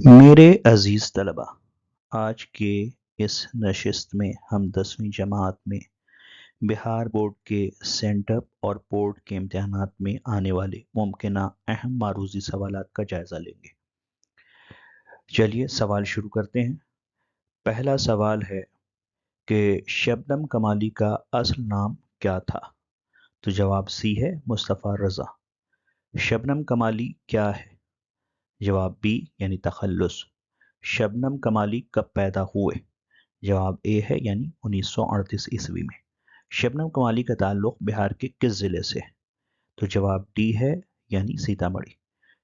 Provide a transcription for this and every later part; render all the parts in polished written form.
میرے عزیز طلبہ، آج کے اس نشست میں ہم 10ویں جماعت میں بہار بورڈ کے سینٹ اپ اور بورڈ کے امتحانات میں آنے والے ممکنہ اہم معروضی سوالات کا جائزہ لیں گے۔ چلیے سوال شروع کرتے ہیں۔ پہلا سوال ہے کہ شبنم کمالی کا اصل نام کیا تھا؟ تو جواب سی ہے مصطفیٰ رضا۔ شبنم کمالی کیا ہے؟ جواب بی یعنی تخلص۔ شبنم کمالی کب پیدا ہوئے؟ جواب اے ہے یعنی 1938 عیسوی میں۔ شبنم کمالی کا تعلق بہار کے کس ضلع سے ہے؟ تو جواب ڈی ہے یعنی سیتامڑھی۔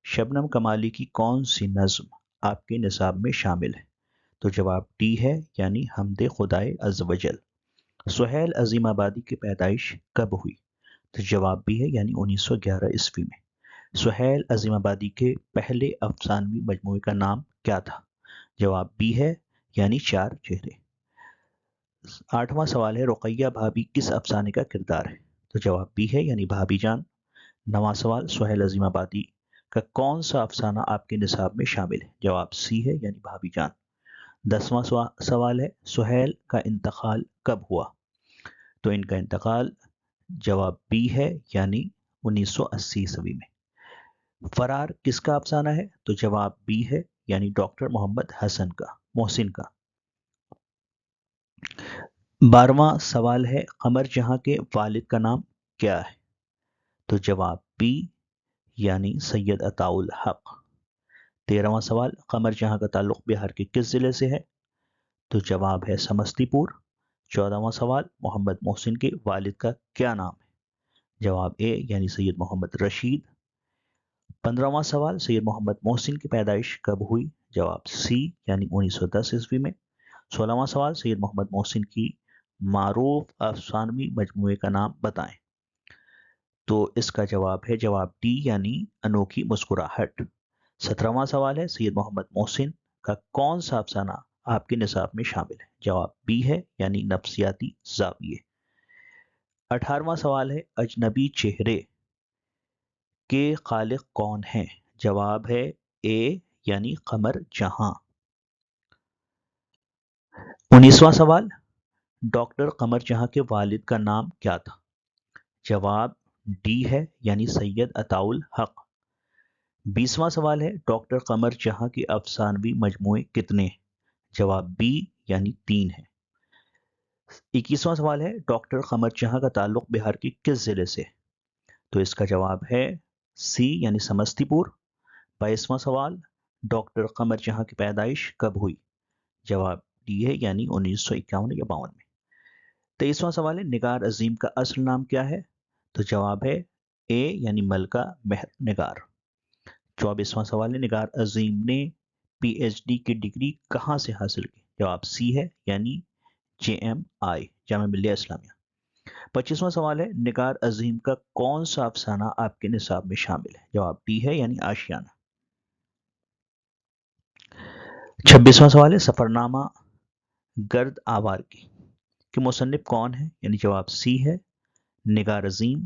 شبنم کمالی کی کون سی نظم آپ کے نصاب میں شامل ہے؟ تو جواب ڈی ہے یعنی حمد خدائے عز و جل۔ سہیل عظیم آبادی کی پیدائش کب ہوئی؟ تو جواب بھی ہے یعنی 1911 عیسوی میں۔ سہیل عظیم آبادی کے پہلے افسانوی مجموعے کا نام کیا تھا؟ جواب بی ہے یعنی چار چہرے۔ 8واں سوال ہے رقیہ بھابھی کس افسانے کا کردار ہے؟ تو جواب بی ہے یعنی بھابھی جان۔ 9واں سوال سہیل عظیم آبادی کا کون سا افسانہ آپ کے نصاب میں شامل ہے؟ جواب سی ہے یعنی بھابھی جان۔ 10واں سوال ہے سہیل کا انتقال کب ہوا؟ تو ان کا انتقال جواب بی ہے یعنی 1980 عیسوی میں۔ فرار کس کا افسانہ ہے؟ تو جواب بی ہے یعنی ڈاکٹر محمد محسن کا۔ 12واں سوال ہے قمر جہاں کے والد کا نام کیا ہے؟ تو جواب بی یعنی سید عطاء الحق۔ 13واں سوال قمر جہاں کا تعلق بہار کے کس ضلع سے ہے؟ تو جواب ہے سمستی پور۔ 14واں سوال محمد محسن کے والد کا کیا نام ہے؟ جواب اے یعنی سید محمد رشید۔ 15واں سوال سید محمد محسن کی پیدائش کب ہوئی؟ جواب سی یعنی 1910 عیسوی میں۔ 16واں سوال سید محمد محسن کی معروف افسانوی مجموعے کا نام بتائیں۔ تو اس کا جواب ہے جواب ڈی یعنی انوکھی مسکراہٹ۔ 17واں سوال ہے سید محمد محسن کا کون سا افسانہ آپ کے نصاب میں شامل ہے؟ جواب بی ہے یعنی نفسیاتی زاویے۔ 18واں سوال ہے اجنبی چہرے کے خالق کون ہیں؟ جواب ہے اے یعنی قمر جہاں۔ 19واں سوال ڈاکٹر قمر جہاں کے والد کا نام کیا تھا؟ جواب ڈی ہے یعنی سید عطاء الحق۔ 20واں سوال ہے ڈاکٹر قمر جہاں کے افسانوی مجموعے کتنے ہیں؟ جواب بی یعنی 3 ہے۔ 21واں سوال ہے ڈاکٹر قمر جہاں کا تعلق بہار کے کس ضلع سے ہے؟ تو اس کا جواب ہے سی یعنی سمستی پور۔ 22واں سوال ڈاکٹر قمر جہاں کی پیدائش کب ہوئی؟ جواب ڈی ہے یعنی 1951 یا 52 میں۔ 23واں سوال ہے نگار عظیم کا اصل نام کیا ہے؟ تو جواب ہے اے یعنی ملکہ مہر نگار۔ 24واں سوال ہے نگار عظیم نے پی ایچ ڈی کی ڈگری کہاں سے حاصل کی؟ جواب سی ہے یعنی JMI جامعہ ملیہ اسلامیہ۔ 25واں سوال ہے نگار عظیم کا کون سا افسانہ آپ کے نصاب میں شامل ہے؟ جواب ڈی ہے یعنی آشیانہ۔ 26واں سوال ہے سفرنامہ گرد آوار کی کہ مصنف کون ہے؟ یعنی جواب سی ہے نگار عظیم۔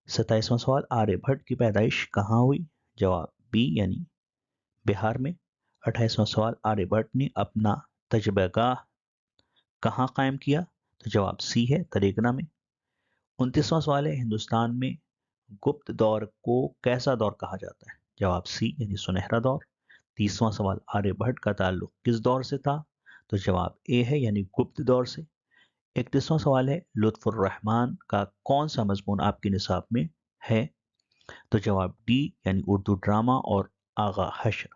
27واں سوال آریہ بھٹ کی پیدائش کہاں ہوئی؟ جواب بی یعنی بہار میں۔ 28واں سوال آریہ بھٹ نے اپنا تجربہ گاہ کہاں قائم کیا؟ تو جواب سی ہے تریگنا میں۔ 29واں سوال ہے ہندوستان میں گپت دور کو کیسا دور کہا جاتا ہے؟ جواب سی یعنی سنہرا دور۔ 30واں سوال آریہ بھٹ کا تعلق کس دور سے تھا؟ تو جواب اے ہے یعنی گپت دور سے۔ 31واں سوال ہے لطف الرحمان کا کون سا مضمون آپ کے نصاب میں ہے؟ تو جواب ڈی یعنی اردو ڈرامہ اور آغا حشر۔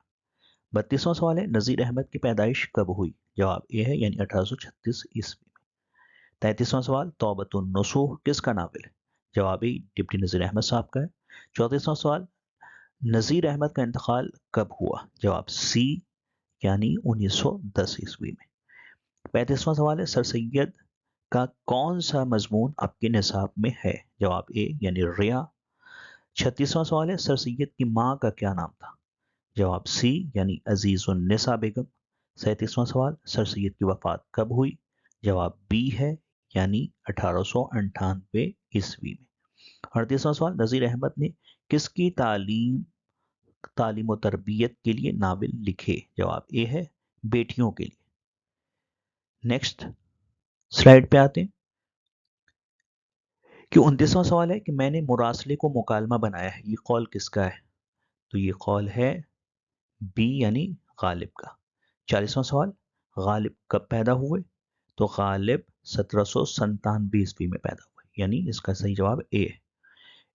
32واں سوال ہے نذیر احمد کی پیدائش کب ہوئی؟ جواب اے ہے یعنی 1836 عیسوی میں۔ 33واں سوال توبۃ النصوح کس کا ناول ہے؟ جواب اے ڈپٹی نذیر احمد صاحب کا ہے۔ 34واں سوال نذیر احمد کا انتقال کب ہوا؟ جواب سی یعنی 1910 عیسوی میں۔ 35واں سوال ہے سر سید کا کون سا مضمون آپ کے نصاب میں ہے؟ جواب اے یعنی ریا۔ 36واں سوال ہے سر سید کی ماں کا کیا نام تھا؟ جواب سی یعنی عزیز النساء بیگم۔ 37واں سوال سر سید کی وفات کب ہوئی؟ جواب بی ہے یعنی 1898 عیسوی میں۔ 38واں سوال نذیر احمد نے کس کی تعلیم تعلیم و تربیت کے لیے ناول لکھے؟ جواب اے ہے بیٹیوں کے لیے۔ نیکسٹ سلائیڈ پہ آتے ہیں کہ 29واں سوال ہے کہ میں نے مراسلے کو مکالمہ بنایا ہے، یہ قول کس کا ہے؟ تو یہ قول ہے بی یعنی غالب کا۔ 40واں سوال، غالب کب پیدا ہوئے؟ تو غالب 1797 میں پیدا ہوئے، یعنی اس کا صحیح جواب اے ہے۔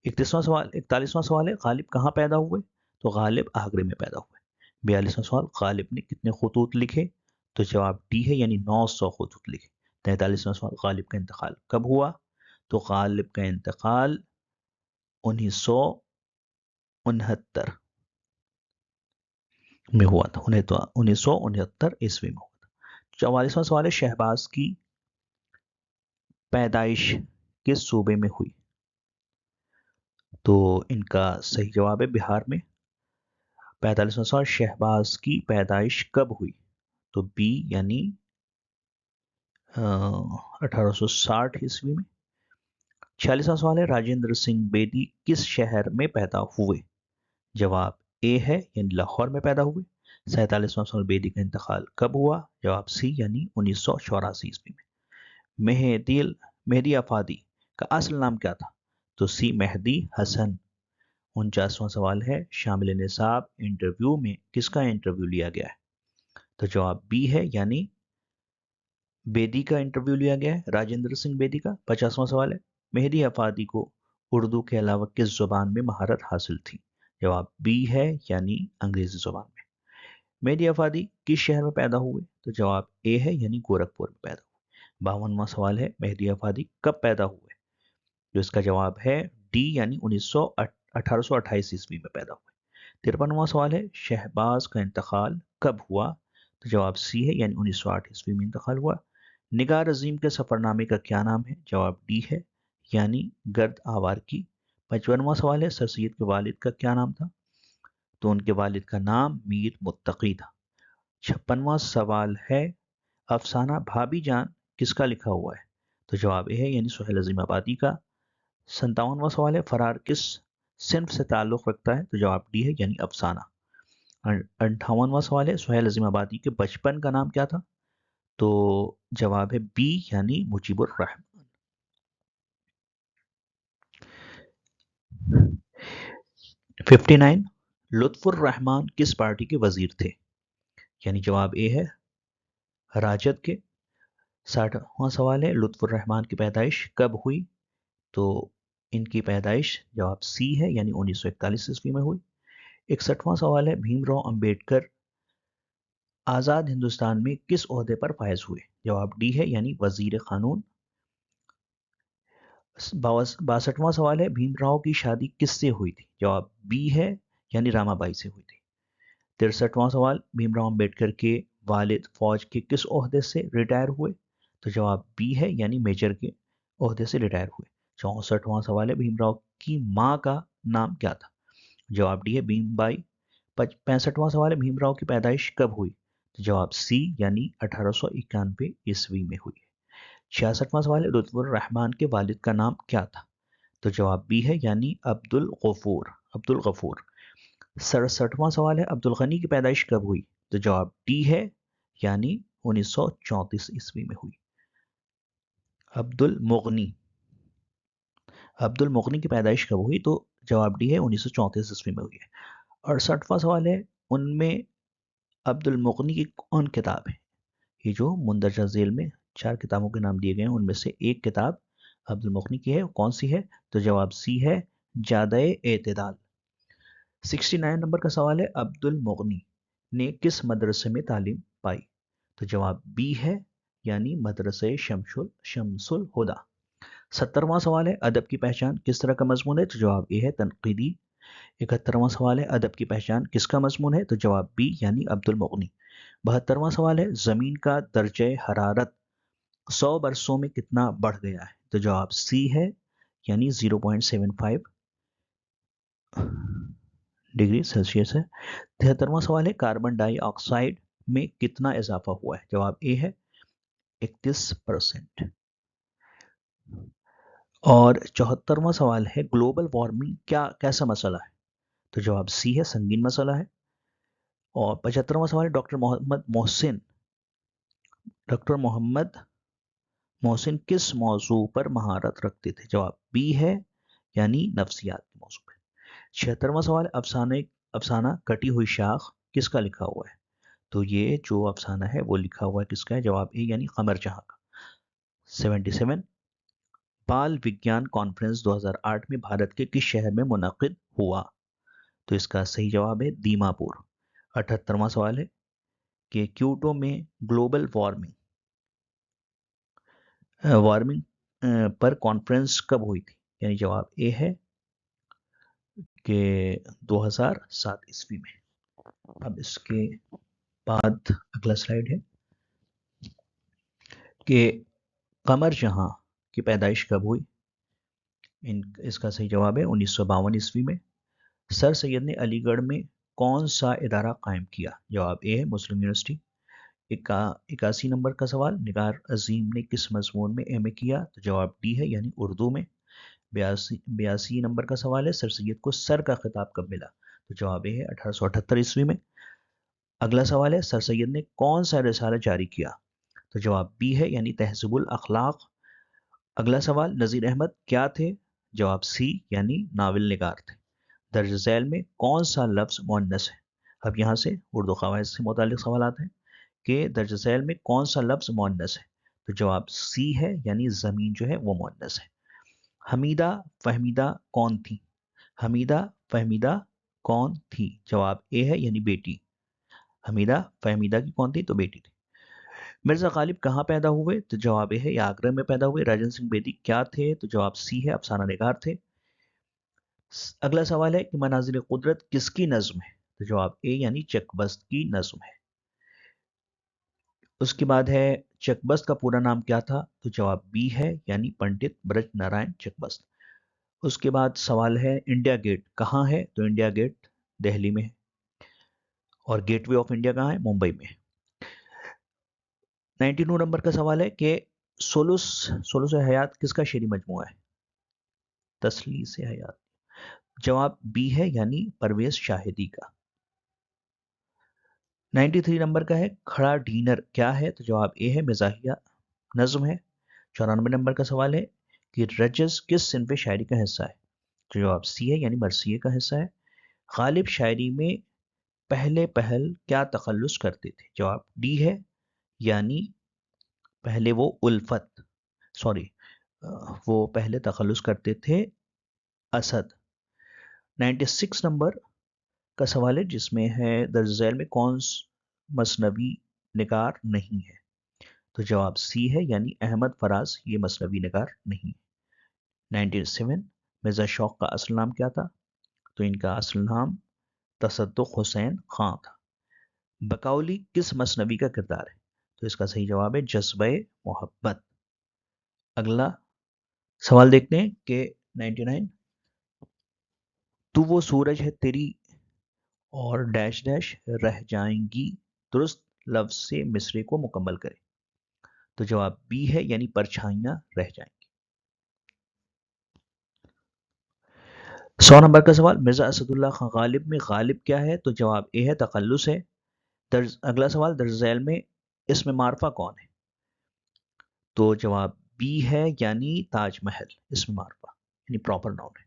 41واں سوال ہے غالب کہاں پیدا ہوئے؟ تو غالب آگرے میں پیدا ہوئے۔ 42واں سوال، غالب نے کتنے خطوط لکھے؟ تو جواب ڈی ہے یعنی 900 خطوط لکھے۔ 43واں سوال، غالب کا انتقال کب ہوا؟ تو غالب کا انتقال 1969 میں ہوا تھا، 1969 میں ہوا تھا۔ 44واں سوال ہے شہباز کی پیدائش کس صوبے میں ہوئی؟ تو ان کا صحیح جواب ہے بہار میں۔ 45واں سوال، شہباز کی پیدائش کب ہوئی؟ تو بی یعنی 1860 میں۔ 46واں سوال ہے راجندر سنگھ بیدی کس شہر میں پیدا ہوئے؟ جواب اے ہے یعنی لاہور میں پیدا ہوئے۔ 47واں سوال، بیدی کا انتقال کب ہوا؟ جواب سی یعنی 1984 میں۔ مہدی افادی کا اصل نام کیا تھا؟ تو سی مہدی حسن۔ 49واں سوال ہے شامل نصاب انٹرویو میں کس کا انٹرویو لیا گیا ہے؟ تو جواب بی ہے یعنی بیدی کا انٹرویو لیا گیا ہے، راجندر سنگھ بیدی کا۔ 50واں سوال ہے مہدی افادی کو اردو کے علاوہ کس زبان میں مہارت حاصل تھی؟ جواب بی ہے یعنی انگریزی زبان میں۔ مہدی افادی کس شہر میں پیدا ہوئے؟ تو جواب اے ہے یعنی گورکھپور میں پیدا ہوئے۔ 52واں سوال ہے مہدی افادی کب پیدا ہوئے؟ جو اس کا جواب ہے ڈی یعنی 1828 میں پیدا ہوئے۔ 53واں سوال ہے شہباز کا انتقال کب ہوا؟ تو جواب سی ہے یعنی 1908 میں انتقال ہوا۔ نگار عظیم کے سفر نامے کا کیا نام ہے؟ جواب ڈی ہے یعنی گرد آوار کی۔ 55واں سوال ہے سر سید کے والد کا کیا نام تھا؟ تو ان کے والد کا نام میر متقی تھا۔ 56واں سوال ہے افسانہ بھابی جان کس کا لکھا ہوا ہے؟ تو جواب اے ہے یعنی سہیل عظیم آبادی کا۔ 57واں سوال ہے فرار کس صنف سے تعلق رکھتا ہے؟ تو جواب ڈی ہے یعنی افسانہ۔ 58واں سوال ہے سہیل عظیم آبادی کے بچپن کا نام کیا تھا؟ تو جواب ہے بی یعنی مجیب الرحمان۔ 59 لطف الرحمان کس پارٹی کے وزیر تھے؟ یعنی جواب اے ہے راجد کے۔ 60واں سوال ہے لطف الرحمان کی پیدائش کب ہوئی؟ تو ان کی پیدائش جواب سی ہے یعنی 1941 میں ہوئی۔ 61واں سوال ہے بھیم راؤ امبیڈکر آزاد ہندوستان میں کس عہدے پر فائز ہوئے؟ جواب ڈی ہے یعنی وزیر قانون۔ 62واں سوال ہے بھیم راؤ کی شادی کس سے ہوئی تھی؟ جواب بی ہے یعنی راما بائی سے ہوئی تھی۔ 63واں سوال بھیم راؤ امبیڈکر کے والد فوج کے کس عہدے سے ریٹائر ہوئے؟ تو جواب بی ہے یعنی میجر کے عہدے سے ریٹائر ہوئے۔ 64واں سوال ہے بھیم راؤ کی ماں کا نام کیا تھا؟ جواب ڈی ہے بھیم بائی۔ 65واں سوال ہے بھیم راؤ کی پیدائش کب ہوئی؟ تو جواب سی یعنی 1891 میں ہوئی۔ 66واں سوال ہے لطف الرحمان کے والد کا نام کیا تھا؟ تو جواب بی ہے یعنی عبد الغفور۔ 67واں سوال ہے عبد الغنی کی پیدائش کب ہوئی؟ تو جواب ڈی ہے یعنی 1934 میں ہوئی۔ عبد المغنی کی پیدائش کب ہوئی؟ تو جواب ڈی ہے 1934 میں ہوئی ہے۔ 68واں سوال ہے ان میں عبد المغنی کی کون کتاب ہے؟ یہ جو مندرجہ ذیل میں 4 کتابوں کے نام دیے گئے ہیں ان میں سے ایک کتاب عبد المغنی کی ہے، کون سی ہے؟ تو جواب سی ہے جادہ اعتدال۔ 69 نمبر کا سوال ہے عبد المغنی نے کس مدرسے میں تعلیم پائی؟ تو جواب بی ہے یعنی مدرسہ شمس الہدیٰ۔ 70واں سوال ہے ادب کی پہچان کس طرح کا مضمون ہے؟ تو جواب اے ہے تنقیدی۔ 71واں سوال ہے ادب کی پہچان کس کا مضمون ہے؟ تو جواب بی یعنی عبد المغنی۔ 72واں سوال ہے زمین کا درجہ حرارت 100 برسوں میں کتنا بڑھ گیا ہے؟ تو جواب سی ہے یعنی 0.75 ڈگری سیلسیس ہے۔ 73واں سوال ہے کاربن ڈائی آکسائڈ میں کتنا اضافہ ہوا ہے؟ جواب اے ہے 31%۔ اور 74واں سوال ہے گلوبل وارمنگ کیسا مسئلہ ہے؟ تو جواب سی ہے، سنگین مسئلہ ہے۔ اور 75واں سوال ہے، ڈاکٹر محمد محسن کس موضوع پر مہارت رکھتے تھے؟ جواب بی ہے، یعنی نفسیات کے موضوع پر۔ 76واں سوال ہے، افسانہ کٹی ہوئی شاخ کس کا لکھا ہوا ہے؟ تو یہ جو افسانہ ہے وہ لکھا ہوا ہے کس کا ہے؟ جواب اے، یعنی قمر جہاں کا۔ 77، بال وگیان کانفرنس 2008 میں بھارت کے کس شہر میں منعقد ہوا؟ تو اس کا صحیح جواب ہے دیما پور۔ 78واں سوال ہے کہ کیوٹو میں گلوبل وارمنگ پر کانفرنس کب ہوئی تھی؟ یعنی جواب اے ہے کہ 2007 عیسوی میں۔ اب اس کے بعد اگلا سلائیڈ ہے کہ قمر جہاں کی پیدائش کب ہوئی؟ اس کا صحیح جواب ہے 1952 عیسوی میں۔ سر سید نے علی گڑھ میں کون سا ادارہ قائم کیا؟ جواب اے ہے مسلم یونیورسٹی۔ 81 نمبر کا سوال، نگار عظیم نے کس مضمون میں ایم اے کیا؟ تو جواب ڈی ہے، یعنی اردو میں۔ 82 نمبر کا سوال ہے، سر سید کو سر کا خطاب کب ملا؟ تو جواب اے ہے 1878 عیسوی میں۔ اگلا سوال ہے، سر سید نے کون سا رسالہ جاری کیا؟ تو جواب بی ہے، یعنی تہذیب الاخلاق۔ اگلا سوال، نذیر احمد کیا تھے؟ جواب سی، یعنی ناول نگار تھے۔ درج ذیل میں کون سا لفظ مؤنث ہے؟ اب یہاں سے اردو قواعد سے متعلق سوالات ہیں کہ درج ذیل میں کون سا لفظ مؤنث ہے؟ تو جواب سی ہے، یعنی زمین جو ہے وہ مؤنث ہے۔ حمیدہ فہمیدہ کون تھی؟ حمیدہ فہمیدہ کون تھی؟ جواب اے ہے، یعنی بیٹی۔ حمیدہ فہمیدہ کی کون تھی؟ تو بیٹی تھی۔ مرزا غالب کہاں پیدا ہوئے؟ تو جواب اے ہے، یہ آگرہ میں پیدا ہوئے۔ راجن سنگھ بیدی کیا تھے؟ تو جواب سی ہے، افسانہ نگار تھے۔ اگلا سوال ہے کہ مناظر قدرت کس کی نظم ہے؟ تو جواب اے، یعنی چک بست کی نظم ہے۔ اس کے بعد ہے چک بست کا پورا نام کیا تھا؟ تو جواب بی ہے، یعنی پنڈت برج نارائن چک بست۔ اس کے بعد سوال ہے انڈیا گیٹ کہاں ہے؟ تو انڈیا گیٹ دہلی میں ہے۔ اور گیٹ وے آف انڈیا کہاں ہے؟ ممبئی میں۔ 92 نمبر کا سوال ہے کہ سولوس حیات کس کا شعری مجموعہ ہے؟ تسلیس حیات، جواب بی ہے، یعنی پرویز شاہدی کا۔ 93 نمبر کا ہے کھڑا ڈینر کیا ہے؟ تو جواب اے ہے، مزاحیہ نظم ہے۔ 94 نمبر کا سوال ہے کہ رجز کس صنف شاعری کا حصہ ہے؟ تو جواب سی ہے، یعنی مرثیے کا حصہ ہے۔ غالب شاعری میں پہل کیا تخلص کرتے تھے؟ جواب ڈی ہے، یعنی پہلے وہ پہلے تخلص کرتے تھے اسد۔ 96 نمبر کا سوال ہے جس میں ہے درج ذیل میں کون مثنوی نگار نہیں ہے؟ تو جواب سی ہے، یعنی احمد فراز یہ مثنوی نگار نہیں ہے۔ 97، مرزا شوق کا اصل نام کیا تھا؟ تو ان کا اصل نام تصدق حسین خان تھا۔ بقولی کس مثنوی کا کردار ہے؟ تو اس کا صحیح جواب ہے جذبہ محبت۔ اگلا سوال دیکھتے ہیں کہ 99، تو وہ سورج ہے تیری اور ڈیش ڈیش رہ جائیں گی، درست لفظ سے مصرے کو مکمل کرے۔ تو جواب بی ہے، یعنی پرچھائیاں رہ جائیں گی۔ 100 نمبر کا سوال، مرزا اسد اللہ خان غالب میں غالب کیا ہے؟ تو جواب اے ہے، تخلص ہے۔ اگلا سوال، درج ذیل میں اسم معرفہ کون ہے؟ تو جواب بی ہے، یعنی تاج محل اسم معرفہ، یعنی پراپر ناؤن ہے۔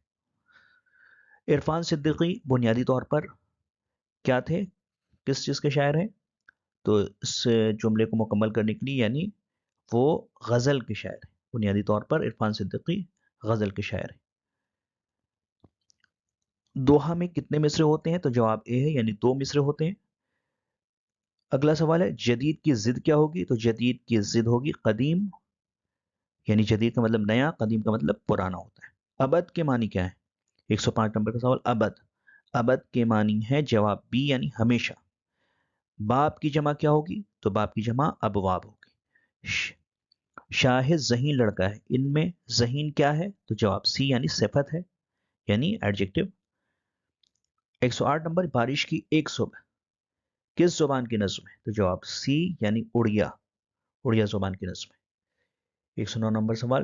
عرفان صدیقی بنیادی طور پر کیا تھے؟ کس چیز کے شاعر ہیں؟ تو اس جملے کو مکمل کرنے کے لیے، یعنی وہ غزل کے شاعر ہیں۔ بنیادی طور پر عرفان صدیقی غزل کے شاعر ہیں۔ دوہا میں کتنے مصرے ہوتے ہیں؟ تو جواب اے ہے، یعنی 2 مصرے ہوتے ہیں۔ اگلا سوال ہے جدید کی ضد کیا ہوگی؟ تو جدید کی ضد ہوگی قدیم، یعنی جدید کا مطلب نیا، قدیم کا مطلب پرانا ہوتا ہے۔ ابد کے معنی کیا ہے؟ 105 نمبر کا سوال، ابد کے معنی ہے جواب بی، یعنی ہمیشہ۔ باب کی جمع کیا ہوگی؟ تو باب کی جمع ابواب ہوگی۔ شاہد ذہین لڑکا ہے، ان میں ذہین کیا ہے؟ تو جواب سی، یعنی صفت ہے، یعنی ایڈجیکٹو۔ 108 نمبر، بارش کی ایک صبح کس زبان کی نظم ہے؟ تو جواب سی، یعنی اڑیا زبان کی نظم ہے۔ 109 نمبر سوال،